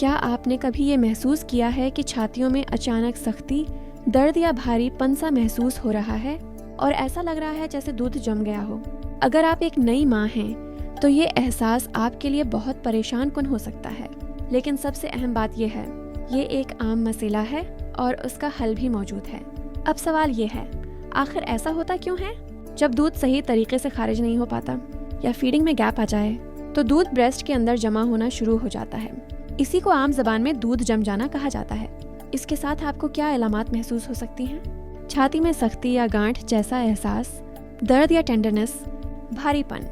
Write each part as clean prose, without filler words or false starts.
کیا آپ نے کبھی یہ محسوس کیا ہے کہ چھاتیوں میں اچانک سختی، درد یا بھاری پن سا محسوس ہو رہا ہے اور ایسا لگ رہا ہے جیسے دودھ جم گیا ہو؟ اگر آپ ایک نئی ماں ہیں تو یہ احساس آپ کے لیے بہت پریشان کن ہو سکتا ہے، لیکن سب سے اہم بات یہ ہے، یہ ایک عام مسئلہ ہے اور اس کا حل بھی موجود ہے۔ اب سوال یہ ہے، آخر ایسا ہوتا کیوں ہے؟ جب دودھ صحیح طریقے سے خارج نہیں ہو پاتا یا فیڈنگ میں گیپ آ جائے تو دودھ بریسٹ کے اندر جمع ہونا شروع ہو جاتا ہے۔ اسی کو عام زبان میں دودھ جم جانا کہا جاتا ہے۔ اس کے ساتھ آپ کو کیا علامات محسوس ہو سکتی ہیں؟ چھاتی میں سختی یا گانٹھ جیسا احساس، درد یا ٹینڈرنس، بھاری پن،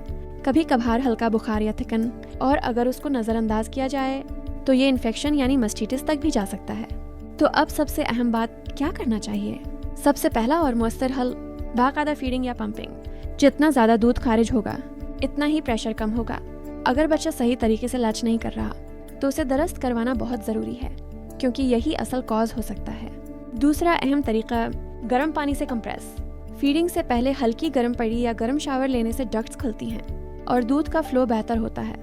کبھی کبھار ہلکا بخار یا تھکن، اور اگر اس کو نظر انداز کیا جائے تو یہ انفیکشن یعنی مسٹیٹس تک بھی جا سکتا ہے۔ تو اب سب سے اہم بات کیا کرنا چاہیے؟ سب سے پہلا اور مؤثر حل باقاعدہ فیڈنگ یا پمپنگ۔ جتنا زیادہ دودھ خارج ہوگا اتنا ہی پریشر کم ہوگا۔ اگر بچہ صحیح طریقے سے لچ نہیں کر رہا تو اسے درست کروانا بہت ضروری ہے، کیونکہ یہی اصل کاز ہو سکتا ہے۔ دوسرا اہم طریقہ، گرم پانی سے کمپریس۔ فیڈنگ سے پہلے ہلکی گرم پڑی یا گرم شاور لینے سے ڈکٹس کھلتی ہیں اور دودھ کا فلو بہتر ہوتا ہے۔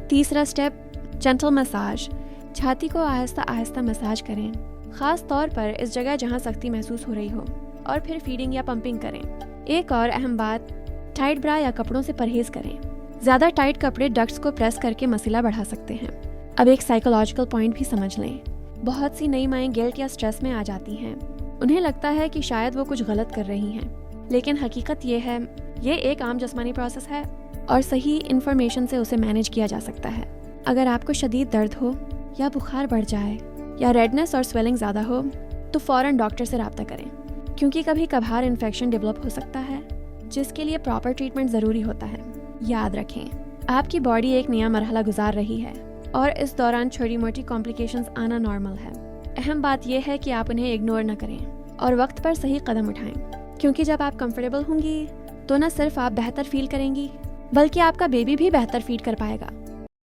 تیسرا سٹیپ، جنٹل مساج۔ چھاتی کو آہستہ آہستہ مساج کریں، خاص طور پر اس جگہ جہاں سختی محسوس ہو رہی ہو، اور پھر فیڈنگ یا پمپنگ کریں۔ ایک اور اہم بات، ٹائٹ برا یا کپڑوں سے پرہیز کریں۔ زیادہ ٹائٹ کپڑے ڈکٹس کو پریس کر کے مسئلہ بڑھا سکتے ہیں۔ اب ایک سائیکولوجیکل پوائنٹ بھی سمجھ لیں۔ بہت سی نئی مائیں گلٹ یا سٹریس میں آ جاتی ہیں۔ انہیں لگتا ہے کہ شاید وہ کچھ غلط کر رہی ہیں، لیکن حقیقت یہ ہے، یہ ایک عام جسمانی پروسیس ہے اور صحیح انفارمیشن سے اسے مینیج کیا جا سکتا ہے۔ اگر آپ کو شدید درد ہو یا بخار بڑھ جائے یا ریڈنس اور سویلنگ زیادہ ہو تو فوراً ڈاکٹر سے رابطہ کریں، کیونکہ کبھی کبھار انفیکشن ڈیولپ ہو سکتا ہے جس کے لیے پراپر ٹریٹمنٹ ضروری ہوتا ہے۔ یاد رکھیں، آپ کی باڈی ایک نیا مرحلہ گزار رہی ہے اور اس دوران چھوٹی موٹی کمپلیکیشنز آنا نارمل ہے۔ اہم بات یہ ہے کہ آپ انہیں اگنور نہ کریں اور وقت پر صحیح قدم اٹھائیں، کیونکہ جب آپ کمفرٹیبل ہوں گی تو نہ صرف آپ بہتر فیل کریں گی بلکہ آپ کا بیبی بھی بہتر فیل کر پائے گا۔